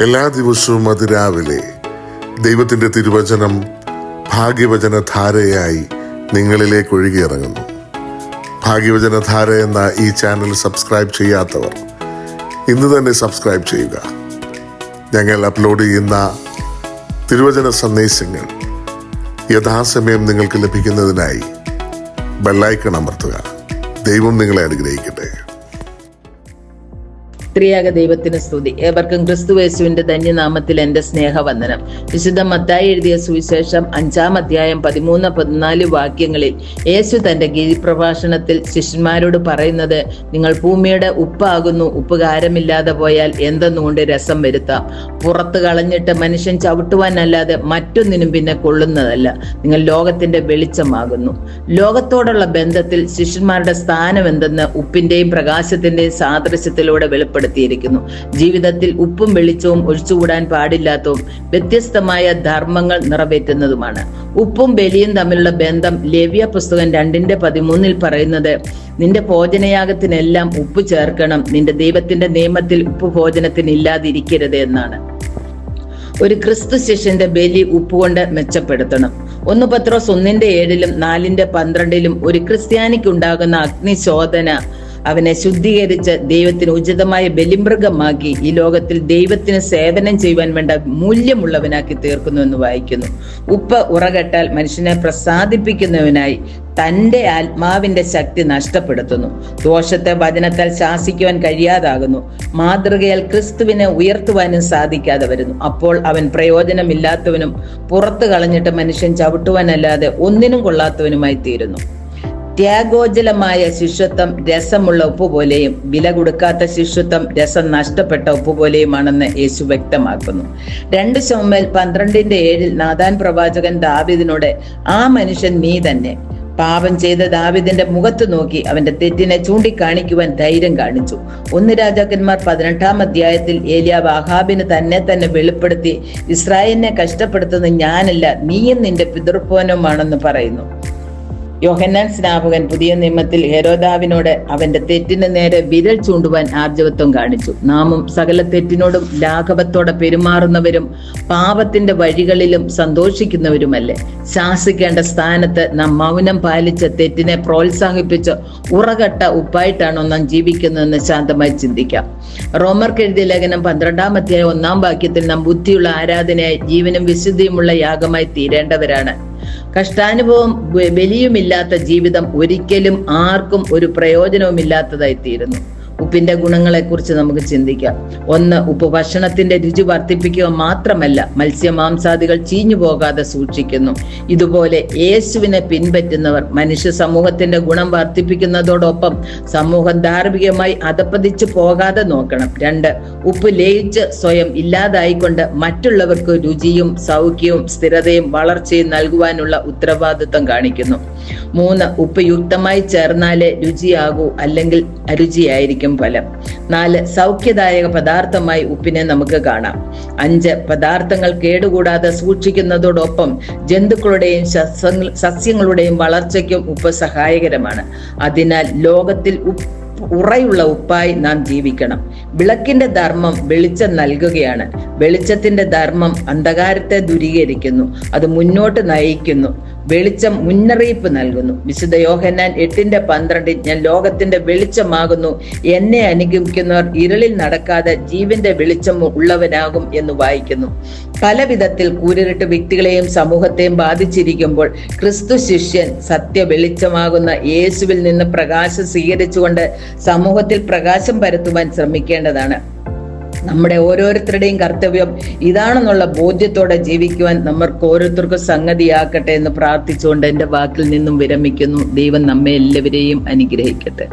എല്ലാ ദിവസവും അതിരാവിലെ ദൈവത്തിൻ്റെ തിരുവചനം ഭാഗ്യവചനധാരയായി നിങ്ങളിലേക്ക് ഒഴുകിയിറങ്ങുന്നു. ഭാഗ്യവചനധാര എന്ന ഈ ചാനൽ സബ്സ്ക്രൈബ് ചെയ്യാത്തവർ ഇന്ന് തന്നെ സബ്സ്ക്രൈബ് ചെയ്യുക. ഞങ്ങൾ അപ്ലോഡ് ചെയ്യുന്ന തിരുവചന സന്ദേശങ്ങൾ യഥാസമയം നിങ്ങൾക്ക് ലഭിക്കുന്നതിനായി ബെല്ലൈക്കൺ അമർത്തുക. ദൈവം നിങ്ങളെ അനുഗ്രഹിക്കട്ടെ. ത്രിയാക ദൈവത്തിന് സ്തുതി. ഏവർക്കും ക്രിസ്തുയേശുവിന്റെ ധന്യനാമത്തിൽ എന്റെ സ്നേഹവന്ദനം. വിശുദ്ധ മത്തായി എഴുതിയ സുവിശേഷം 5-ാം അധ്യായം 13-14 വാക്യങ്ങളിൽ യേശു തന്റെ ഗിരിപ്രഭാഷണത്തിൽ ശിഷ്യന്മാരോട് പറയുന്നത്, നിങ്ങൾ ഭൂമിയുടെ ഉപ്പാകുന്നു. ഉപ്പ് കാരമില്ലാതെ പോയാൽ എന്തെന്നുകൊണ്ട് രസം വരുത്താം. പുറത്ത് കളഞ്ഞിട്ട് മനുഷ്യൻ ചവിട്ടുവാനല്ലാതെ മറ്റൊന്നിനും പിന്നെ കൊള്ളുന്നതല്ല. നിങ്ങൾ ലോകത്തിന്റെ വെളിച്ചമാകുന്നു. ലോകത്തോടുള്ള ബന്ധത്തിൽ ശിഷ്യന്മാരുടെ സ്ഥാനം എന്തെന്ന് ഉപ്പിന്റെയും പ്രകാശത്തിന്റെയും സാദൃശ്യത്തിലൂടെ വെളിപ്പെടുത്തിയിരിക്കുന്നു. ജീവിതത്തിൽ ഉപ്പും വെളിച്ചവും ഒഴിച്ചുകൂടാൻ പാടില്ലാത്തതും വ്യത്യസ്തമായ ധർമ്മങ്ങൾ നിറവേറ്റുന്നതുമാണ്. ഉപ്പും ബലിയും തമ്മിലുള്ള ബന്ധം ലേവ്യ പുസ്തകം 2:13 പറയുന്നത്, നിന്റെ ഭോജനയാഗത്തിനെല്ലാം ഉപ്പ് ചേർക്കണം, നിന്റെ ദൈവത്തിന്റെ നിയമത്തിൽ ഉപ്പ് ഭോജനത്തിന് ഇല്ലാതിരിക്കരുത് എന്നാണ്. ഒരു ക്രിസ്തു ശിഷ്യന്റെ ബലി ഉപ്പുകൊണ്ട് മെച്ചപ്പെടുത്തണം. 1 പത്രോസ് 1:7-ലും 4:12-ലും ഒരു ക്രിസ്ത്യാനിക്ക് ഉണ്ടാകുന്ന അഗ്നിശോധന അവനെ ശുദ്ധീകരിച്ച് ദൈവത്തിന് ഉചിതമായ ബലിമൃഗമാക്കി ഈ ലോകത്തിൽ ദൈവത്തിന് സേവനം ചെയ്യുവാൻ വേണ്ട മൂല്യമുള്ളവനാക്കി തീർക്കുന്നു എന്ന് വായിക്കുന്നു. ഉപ്പ് ഉറകെട്ടാൽ മനുഷ്യനെ പ്രസാദിപ്പിക്കുന്നവനായി തന്റെ ആത്മാവിന്റെ ശക്തി നഷ്ടപ്പെടുത്തുന്നു. ദോഷത്തെ വചനത്താൽ ശാസിക്കുവാൻ കഴിയാതാകുന്നു. മാതൃകയാൽ ക്രിസ്തുവിനെ ഉയർത്തുവാനും സാധിക്കാതെ വരുന്നു. അപ്പോൾ അവൻ പ്രയോജനമില്ലാത്തവനും പുറത്തു കളഞ്ഞിട്ട് മനുഷ്യൻ ചവിട്ടുവാനല്ലാതെ ഒന്നിനും കൊള്ളാത്തവനുമായി തീരുന്നു. ത്യാഗോജ്ജലമായ ശിഷ്യത്വം രസമുള്ള ഉപ്പ് പോലെയും വില കൊടുക്കാത്ത ശിഷ്യത്വം രസം നഷ്ടപ്പെട്ട ഉപ്പ് പോലെയുമാണെന്ന് യേശു വ്യക്തമാക്കുന്നു. 2 ശമൂവേൽ 12:7 നാഥാൻ പ്രവാചകൻ ദാവീദിനോട്, ആ മനുഷ്യൻ നീ തന്നെ. പാപം ചെയ്ത ദാവീദിന്റെ മുഖത്ത് നോക്കി അവന്റെ തെറ്റിനെ ചൂണ്ടിക്കാണിക്കുവാൻ ധൈര്യം കാണിച്ചു. 1 രാജാക്കന്മാർ 18-ാം അധ്യായത്തിൽ ഏലിയാവ് ആഹാബിന് തന്നെ വെളിപ്പെടുത്തി, ഇസ്രായേലിനെ കഷ്ടപ്പെടുത്തുന്നത് ഞാനല്ല, നീയും നിന്റെ പിതൃഭവനുമാണെന്ന് പറയുന്നു. യോഹന്നാൻ സ്നാപകൻ പുതിയ നിയമത്തിൽ ഹെരോദാവിനോട് അവന്റെ തെറ്റിന് നേരെ വിരൽ ചൂണ്ടുവാൻ ആർജവത്വം കാണിച്ചു. നാമും സകല തെറ്റിനോടും ലാഘവത്തോടെ പെരുമാറുന്നവരും പാപത്തിന്റെ വഴികളിലും സന്തോഷിക്കുന്നവരുമല്ലേ? ശാസിക്കേണ്ട സ്ഥാനത്ത് നാം മൗനം പാലിച്ച തെറ്റിനെ പ്രോത്സാഹിപ്പിച്ച് ഉറകട്ട ഉപ്പായിട്ടാണോ നാം ജീവിക്കുന്നതെന്ന് ശാന്തമായി ചിന്തിക്കാം. റോമർക്ക് എഴുതിയ ലേഖനം 12-ാം അധ്യായം 1-ാം വാക്യത്തിൽ നാം ബുദ്ധിയുള്ള ആരാധനയായി ജീവനും വിശുദ്ധിയുമുള്ള യാഗമായി തീരേണ്ടവരാണ്. കഷ്ടാനുഭവം ബലിയുമില്ലാത്ത ജീവിതം ഒരിക്കലും ആർക്കും ഒരു പ്രയോജനവുമില്ലാത്തതായി തീരുന്നു. ഉപ്പിന്റെ ഗുണങ്ങളെ കുറിച്ച് നമുക്ക് ചിന്തിക്കാം. 1. ഉപ്പ് ഭക്ഷണത്തിന്റെ രുചി വർദ്ധിപ്പിക്കുക മാത്രമല്ല, മത്സ്യമാംസാദികൾ ചീഞ്ഞു പോകാതെ സൂക്ഷിക്കുന്നു. ഇതുപോലെ യേശുവിനെ പിൻപറ്റുന്നവർ മനുഷ്യ സമൂഹത്തിന്റെ ഗുണം വർദ്ധിപ്പിക്കുന്നതോടൊപ്പം സമൂഹം ധാർമ്മികമായി അധപ്പതിച്ചു പോകാതെ നോക്കണം. 2. ഉപ്പ് ലയിച്ച് സ്വയം ഇല്ലാതായിക്കൊണ്ട് മറ്റുള്ളവർക്ക് രുചിയും സൗഖ്യവും സ്ഥിരതയും വളർച്ചയും നൽകുവാനുള്ള ഉത്തരവാദിത്വം കാണിക്കുന്നു. 3. ഉപ്പ് യുക്തമായി ചേർന്നാലേ രുചിയാകൂ, അല്ലെങ്കിൽ അരുചിയായിരിക്കും ഫലം. 4. സൗഖ്യദായക പദാർത്ഥമായി ഉപ്പിനെ നമുക്ക് കാണാം. 5. പദാർത്ഥങ്ങൾ കേടുകൂടാതെ സൂക്ഷിക്കുന്നതോടൊപ്പം ജന്തുക്കളുടെയും സസ്യങ്ങളുടെയും വളർച്ചയ്ക്കും ഉപ്പ് സഹായകരമാണ്. അതിനാൽ ലോകത്തിൽ ഉറയുള്ള ഉപ്പായി നാം ജീവിക്കണം. വിളക്കിന്റെ ധർമ്മം വെളിച്ചം നൽകുകയാണ്. വെളിച്ചത്തിന്റെ ധർമ്മം അന്ധകാരത്തെ ദൂരീകരിക്കുന്നു, അത് മുന്നോട്ട് നയിക്കുന്നു. വെളിച്ചം മുന്നറിയിപ്പ് നൽകുന്നു. വിശുദ്ധ യോഹന്നാൻ 8:12 ഞാൻ ലോകത്തിന്റെ വെളിച്ചമാകുന്നു, എന്നെ അനുഗമിക്കുന്നവർ ഇരുളിൽ നടക്കാതെ ജീവന്റെ വെളിച്ചം ഉള്ളവനാകും എന്ന് വായിക്കുന്നു. പല വിധത്തിൽ കൂരിരുട്ട് വ്യക്തികളെയും സമൂഹത്തെയും ബാധിച്ചിരിക്കുമ്പോൾ ക്രിസ്തു ശിഷ്യൻ സത്യ വെളിച്ചമാകുന്ന യേശുവിൽ നിന്ന് പ്രകാശം സ്വീകരിച്ചുകൊണ്ട് സമൂഹത്തിൽ പ്രകാശം പരത്തുവാൻ ശ്രമിക്കേണ്ടതാണ്. നമ്മുടെ ഓരോരുത്തരുടെയും കർത്തവ്യം ഇതാണെന്നുള്ള ബോധ്യത്തോടെ ജീവിക്കുവാൻ നമ്മൾക്ക് ഓരോരുത്തർക്കും സംഗതിയാക്കട്ടെ എന്ന് പ്രാർത്ഥിച്ചുകൊണ്ട് എൻ്റെ വാക്കിൽ നിന്നും വിരമിക്കുന്നു. ദൈവം നമ്മെ എല്ലാവരെയും അനുഗ്രഹിക്കട്ടെ.